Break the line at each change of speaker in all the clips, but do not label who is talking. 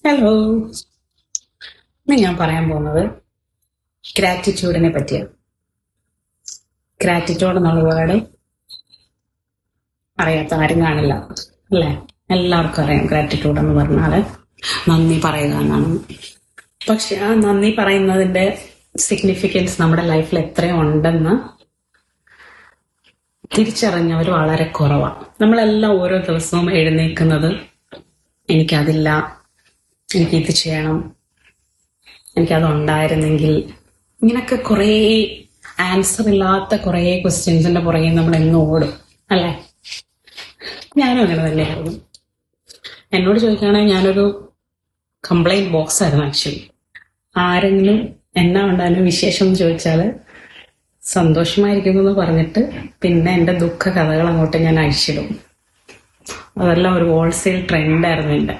Hello. ഇന്ന് ഞാൻ പറയാൻ പോകുന്നത് ഗ്രാറ്റിറ്റ്യൂഡിനെ പറ്റിയാണ്. ഗ്രാറ്റിറ്റ്യൂഡ് എന്നുള്ള വേർഡ് അറിയാത്ത ആരും കാണില്ല, അല്ലേ? എല്ലാവർക്കും അറിയാം ഗ്രാറ്റിറ്റ്യൂഡ് എന്ന് പറഞ്ഞാൽ നന്ദി പറയുക എന്നാണ്. പക്ഷെ ആ നന്ദി പറയുന്നതിന്റെ സിഗ്നിഫിക്കൻസ് നമ്മുടെ ലൈഫിൽ എത്രയും ഉണ്ടെന്ന് തിരിച്ചറിഞ്ഞവർ വളരെ കുറവാണ്. നമ്മളെല്ലാം ഓരോ ദിവസവും എഴുന്നേൽക്കുന്നത് എനിക്കതില്ല, എനിക്കിത് ചെയ്യണം, എനിക്കതുണ്ടായിരുന്നെങ്കിൽ, ഇങ്ങനൊക്കെ കുറേ ആൻസർ ഇല്ലാത്ത കുറേ ക്വസ്റ്റ്യൻസിന്റെ പുറകെ നമ്മൾ എന്ന് ഓടും, അല്ലേ? ഞാനും അങ്ങനെ തന്നെയായിരുന്നു. എന്നോട് ചോദിക്കുകയാണെങ്കിൽ ഞാനൊരു കംപ്ലൈന്റ് ബോക്സ് ആയിരുന്നു ആക്ച്വലി. ആരെങ്കിലും എന്നാ ഉണ്ടായിരുന്നു വിശേഷം എന്ന് ചോദിച്ചാൽ സന്തോഷമായിരിക്കുന്നു എന്ന് പറഞ്ഞിട്ട് പിന്നെ എൻ്റെ ദുഃഖ കഥകൾ അങ്ങോട്ട് ഞാൻ അഴിച്ചിടും. അതെല്ലാം ഒരു ഹോൾസെയിൽ ട്രെൻഡായിരുന്നു എൻ്റെ.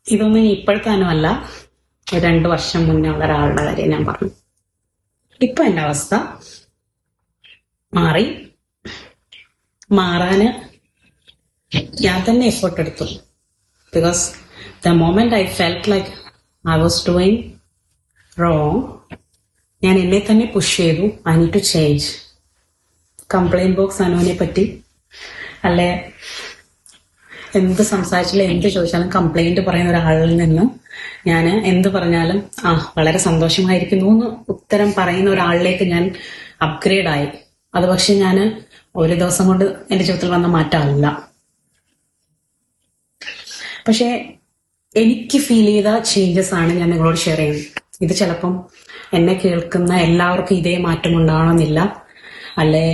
ഇതൊന്നും ഇപ്പോഴത്തേനുമല്ല, 2 വർഷം മുന്നേ ഉള്ള ഒരാളുടെ കാര്യം ഞാൻ പറഞ്ഞു. ഇപ്പൊ എൻ്റെ അവസ്ഥ മാറാന് ഞാൻ തന്നെ എഫേർട്ട് എടുത്തു. Because the moment I felt like I was doing wrong, ഞാൻ എന്നെ തന്നെ പുഷ് ചെയ്തു. I need to change. Complaint box അനുവിനെ പറ്റി അല്ലെ എന്ത് സംസാരിച്ചാലും എന്ത് ചോദിച്ചാലും കംപ്ലൈന്റ് പറയുന്ന ഒരാളിൽ നിന്ന് ഞാൻ എന്ത് പറഞ്ഞാലും വളരെ സന്തോഷമായിരിക്കുന്നു എന്ന് ഉത്തരം പറയുന്ന ഒരാളിലേക്ക് ഞാൻ അപ്ഗ്രേഡ് ആയി. അത് പക്ഷെ ഞാൻ ഒരു ദിവസം കൊണ്ട് എൻ്റെ ജീവിതത്തിൽ വന്ന മാറ്റമല്ല. പക്ഷെ എനിക്ക് ഫീൽ ചെയ്ത ചേഞ്ചസ് ആണ് ഞാൻ നിങ്ങളോട് ഷെയർ ചെയ്യുന്നത്. ഇത് ചിലപ്പം എന്നെ കേൾക്കുന്ന എല്ലാവർക്കും ഇതേ മാറ്റം ഉണ്ടാവണമെന്നില്ല, അല്ലെ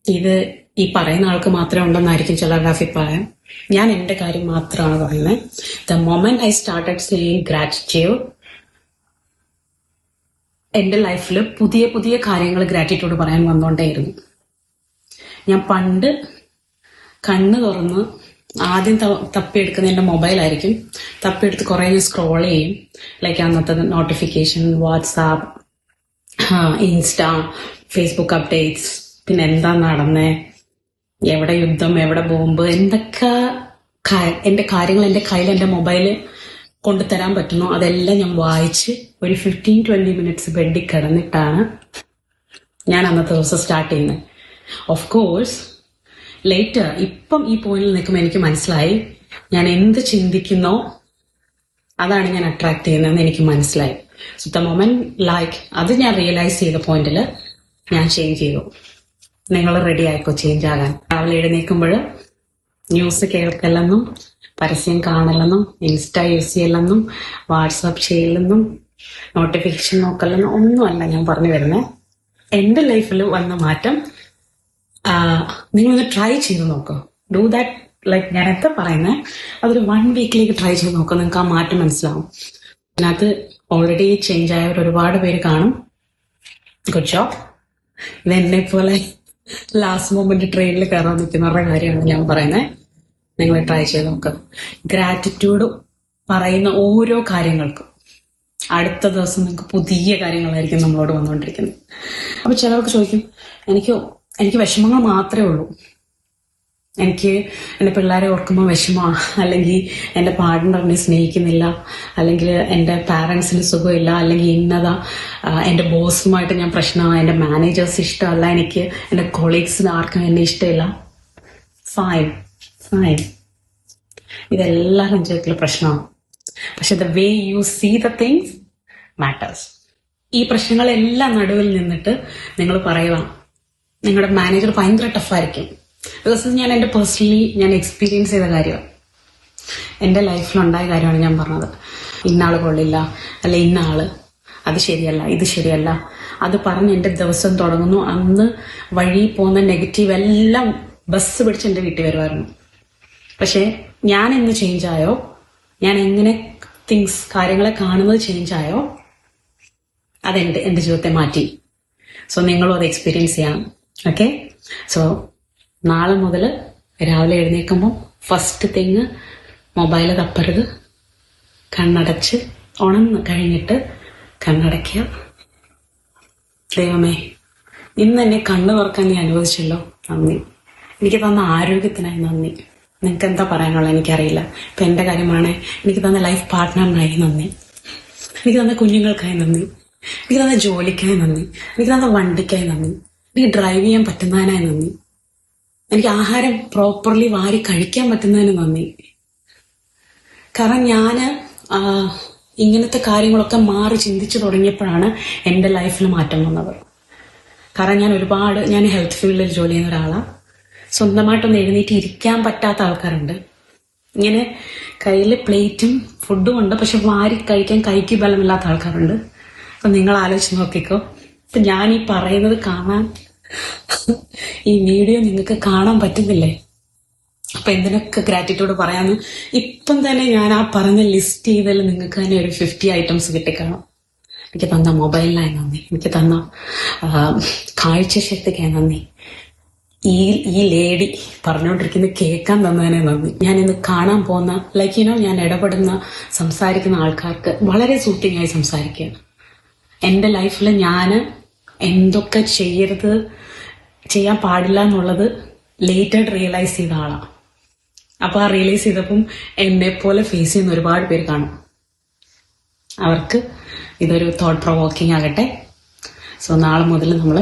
ഇത് ഈ പറയുന്ന ആൾക്ക് മാത്രമേ ഉണ്ടെന്നായിരിക്കും ചിലരുടെ അഭിപ്രായം. ഞാൻ എൻ്റെ കാര്യം മാത്രമാണ് പറയുന്നത്. The moment I started saying gratitude, എൻ്റെ ലൈഫിൽ പുതിയ പുതിയ കാര്യങ്ങൾ ഗ്രാറ്റിറ്റ്യൂഡ് പറയാൻ വന്നുകൊണ്ടേയിരുന്നു. ഞാൻ പണ്ട് കണ്ണ് തുറന്ന് ആദ്യം തപ്പിയെടുക്കുന്ന എൻ്റെ മൊബൈലായിരിക്കും. തപ്പിയെടുത്ത് കുറേ ഞാൻ സ്ക്രോൾ ചെയ്യും. ലൈക്ക് അന്നത്തെ notification, WhatsApp, insta, Facebook updates, പിന്നെ എന്താ നടന്നേ, എവിടെ യുദ്ധം, എവിടെ ബോംബ്, എന്തൊക്കെ എൻ്റെ കാര്യങ്ങൾ എൻ്റെ കയ്യിൽ എൻ്റെ മൊബൈല് കൊണ്ടുതരാൻ പറ്റുന്നു അതെല്ലാം ഞാൻ വായിച്ച് ഒരു 15-20 മിനിറ്റ്സ് ബെഡിൽ കിടന്നിട്ടാണ് ഞാൻ അന്നത്തെ ദിവസം സ്റ്റാർട്ട് ചെയ്യുന്നത്. ഓഫ് കോഴ്സ് ലേറ്റർ ഇപ്പം ഈ പോയിന്റിൽ നിൽക്കുമ്പോൾ എനിക്ക് മനസ്സിലായി ഞാൻ എന്ത് ചിന്തിക്കുന്നോ അതാണ് ഞാൻ അട്രാക്ട് ചെയ്യുന്നതെന്ന് എനിക്ക് മനസ്സിലായി. സോ ദ മൊമെന്റ് ലൈക്ക് അത് ഞാൻ റിയലൈസ് ചെയ്ത പോയിന്റിൽ ഞാൻ ചേഞ്ച് ചെയ്തു. നിങ്ങൾ റെഡി ആയിക്കോ ചേഞ്ച് ആകാൻ. രാവിലെ എഴുന്നേൽക്കുമ്പോൾ ന്യൂസ് കേൾക്കല്ലെന്നും പരസ്യം കാണലെന്നും ഇൻസ്റ്റ യൂസ് ചെയ്യലെന്നും വാട്സാപ്പ് ചെയ്യലെന്നും നോട്ടിഫിക്കേഷൻ നോക്കലെന്നും ഒന്നുമല്ല ഞാൻ പറഞ്ഞു വരുന്നത്. എൻ്റെ ലൈഫിൽ വന്ന മാറ്റം നിങ്ങളൊന്ന് ട്രൈ ചെയ്ത് നോക്കൂ. Do that. ലൈക്ക് ഞാൻ എന്താ പറയുന്നത്, അതൊരു 1 വീക്കിലേക്ക് ട്രൈ ചെയ്ത് നോക്കുക. നിങ്ങൾക്ക് ആ മാറ്റം മനസ്സിലാവും. അതിനകത്ത് ഓൾറെഡി ചേഞ്ച് ആയവർ ഒരുപാട് പേര് കാണും. Good job. ഇത് എന്നെ പോലെ ലാസ്റ്റ് മൊമെന്റ് ട്രെയിനിൽ കയറാൻ നിൽക്കുന്നവരുടെ കാര്യമാണ് ഞാൻ പറയുന്നത്. നിങ്ങൾ ട്രൈ ചെയ്ത് നോക്കുക. ഗ്രാറ്റിറ്റ്യൂഡ് പറയുന്ന ഓരോ കാര്യങ്ങൾക്കും അടുത്ത ദിവസം നിങ്ങൾക്ക് പുതിയ കാര്യങ്ങളായിരിക്കും നമ്മളോട് വന്നുകൊണ്ടിരിക്കുന്നത്. അപ്പൊ ചിലർക്ക് ചോദിക്കും, എനിക്ക് വിഷമങ്ങൾ മാത്രമേ ഉള്ളൂ, എനിക്ക് എൻ്റെ പിള്ളേരെ ഓർക്കുമ്പോൾ വിഷമമാണ്, അല്ലെങ്കിൽ എൻ്റെ പാർട്ട്ണറിനെ സ്നേഹിക്കുന്നില്ല, അല്ലെങ്കിൽ എൻ്റെ പാരൻസിന് സുഖമില്ല, അല്ലെങ്കിൽ ഇന്നതാ എൻ്റെ ബോസുമായിട്ട് ഞാൻ പ്രശ്നമാണ്, എൻ്റെ മാനേജേഴ്സ് ഇഷ്ടമല്ല, എനിക്ക് എൻ്റെ കൊളീഗ്സിന് ആർക്കും എന്നെ ഇഷ്ടമില്ല. ഫൈൻ, ഇതെല്ലാവരും ജീവിതത്തിൽ പ്രശ്നമാണ്. പക്ഷെ the way you see the things matters. ഈ പ്രശ്നങ്ങളെല്ലാം നടുവിൽ നിന്നിട്ട് നിങ്ങൾ പറയുക, നിങ്ങളുടെ മാനേജർ ഭയങ്കര ടഫായിരിക്കും. ബിക്കോസ് ഞാൻ എൻ്റെ പേഴ്സണലി ഞാൻ എക്സ്പീരിയൻസ് ചെയ്ത കാര്യമാണ്, എൻ്റെ ലൈഫിലുണ്ടായ കാര്യമാണ് ഞാൻ പറഞ്ഞത്. ഇന്നാള് കൊള്ളില്ല, അല്ല ഇന്നാള് അത് ശരിയല്ല, ഇത് ശരിയല്ല, അത് പറഞ്ഞ് എൻ്റെ ദിവസം തുടങ്ങുന്നു. അന്ന് വഴി പോകുന്ന നെഗറ്റീവ് എല്ലാം ബസ് പിടിച്ച് എൻ്റെ വീട്ടിൽ വരുമായിരുന്നു. പക്ഷെ ഞാൻ എന്ന് ചേഞ്ച് ആയോ, ഞാൻ എങ്ങനെ കാര്യങ്ങളെ കാണുന്നത് ചേഞ്ച് ആയോ, എൻ്റെ ജീവിതത്തെ മാറ്റി. സോ നിങ്ങളും അത് എക്സ്പീരിയൻസ് ചെയ്യണം. ഓക്കെ? സോ നാളെ മുതൽ രാവിലെ എഴുന്നേൽക്കുമ്പോൾ ഫസ്റ്റ് തിങ് മൊബൈൽ തപ്പരുത്. കണ്ണടച്ച് ഉണർന്ന് കഴിഞ്ഞിട്ട് കണ്ണടയ്ക്കുക. ദൈവമേ, ഇന്ന് എന്നെ കണ്ണു തുറക്കാൻ നീ അനുവദിച്ചല്ലോ, നന്ദി. എനിക്ക് തന്ന ആരോഗ്യത്തിനായി നന്ദി. നിങ്ങൾക്ക് എന്താ പറയാനുള്ളത് എനിക്കറിയില്ല. ഇപ്പം എൻ്റെ കാര്യമാണ്, എനിക്ക് തന്ന ലൈഫ് പാർട്ട്ണറിനായി നന്ദി, എനിക്ക് തന്ന കുഞ്ഞുങ്ങൾക്കായി നന്ദി, എനിക്ക് തന്ന ജോലിക്കായി നന്ദി, എനിക്ക് തന്ന വണ്ടിക്കായി നന്ദി, എനിക്ക് ഡ്രൈവ് ചെയ്യാൻ പറ്റുന്നതിനായി നന്ദി, എനിക്ക് ആഹാരം പ്രോപ്പർലി വാരി കഴിക്കാൻ പറ്റുന്നതിന് നന്ദി. കാരണം ഞാൻ ഇങ്ങനത്തെ കാര്യങ്ങളൊക്കെ മാറി ചിന്തിച്ചു തുടങ്ങിയപ്പോഴാണ് എൻ്റെ ലൈഫിൽ മാറ്റം വന്നത്. കാരണം ഞാൻ ഹെൽത്ത് ഫീൽഡിൽ ജോലി ചെയ്യുന്ന ഒരാളാണ്. സ്വന്തമായിട്ടൊന്ന് എഴുന്നേറ്റ് ഇരിക്കാൻ പറ്റാത്ത ആൾക്കാരുണ്ട്. ഇങ്ങനെ കയ്യിൽ പ്ലേറ്റും ഫുഡും ഉണ്ട്, പക്ഷെ വാരി കഴിക്കാൻ കൈക്ക് ബലമില്ലാത്ത ആൾക്കാരുണ്ട്. അപ്പം നിങ്ങൾ ആലോചിച്ച് നോക്കിക്കോ. ഇപ്പം ഞാൻ ഈ പറയുന്നത് കാണാൻ, ഈ വീഡിയോ നിങ്ങൾക്ക് കാണാൻ പറ്റുന്നില്ലേ? അപ്പം എന്തിനൊക്കെ ഗ്രാറ്റിറ്റ്യൂഡ് പറയാമെന്ന് ഇപ്പം തന്നെ ഞാൻ ആ പറഞ്ഞ ലിസ്റ്റ് ചെയ്തതിൽ നിങ്ങൾക്ക് തന്നെ ഒരു 50 ഐറ്റംസ് കിട്ടിക്കാണും. എനിക്ക് തന്ന മൊബൈലിനായി നന്ദി, എനിക്ക് തന്ന കാഴ്ചശക്തിക്കായി നന്ദി, ഈ ലേഡി പറഞ്ഞുകൊണ്ടിരിക്കുന്നത് കേൾക്കാൻ തന്നതിനെ നന്ദി, ഞാൻ ഇന്ന് കാണാൻ പോകുന്ന ഞാൻ ഇടപെടുന്ന സംസാരിക്കുന്ന ആൾക്കാർക്ക് വളരെ സൂട്ടിങ് ആയി സംസാരിക്കുകയാണ്. എൻ്റെ ലൈഫിൽ ഞാൻ എന്തൊക്കെ ചെയ്യാൻ പാടില്ല എന്നുള്ളത് ലേറ്റായിട്ട് റിയലൈസ് ചെയ്ത ആളാണ്. അപ്പോൾ ആ റിയലൈസ് ചെയ്തപ്പം എന്നെപ്പോലെ ഫേസ് ചെയ്യുന്ന ഒരുപാട് പേര് കാണും. അവർക്ക് ഇതൊരു തോട്ട് പ്രൊവോക്കിംഗ് ആകട്ടെ. സോ നാളെ മുതൽ നമ്മൾ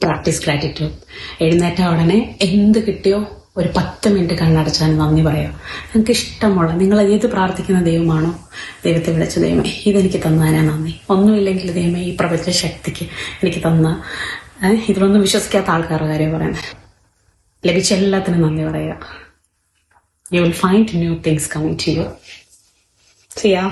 പ്രാക്ടീസ് ഗ്രാറ്റിറ്റ്യൂഡ്. എഴുന്നേറ്റ ഉടനെ എന്ത് കിട്ടിയോ ഒരു 10 മിനിറ്റ് കണ്ണടച്ചാൽ നന്ദി പറയാം. നിങ്ങൾക്ക് ഇഷ്ടമുള്ള, നിങ്ങൾ ഏത് പ്രാർത്ഥിക്കുന്ന ദൈവമാണോ, ദൈവത്തെ വിളിച്ച ദൈവമേ ഇതെനിക്ക് തന്നതിനാ നന്ദി. ഒന്നുമില്ലെങ്കിൽ ദൈവമേ ഈ പ്രപഞ്ച ശക്തിക്ക് എനിക്ക് തന്ന, ഇതിലൊന്നും വിശ്വസിക്കാത്ത ആൾക്കാരുടെ കാര്യം പറയുന്നത്, ലഭിച്ച എല്ലാത്തിനും നന്ദി പറയുക. You will find new things coming to you. See ya.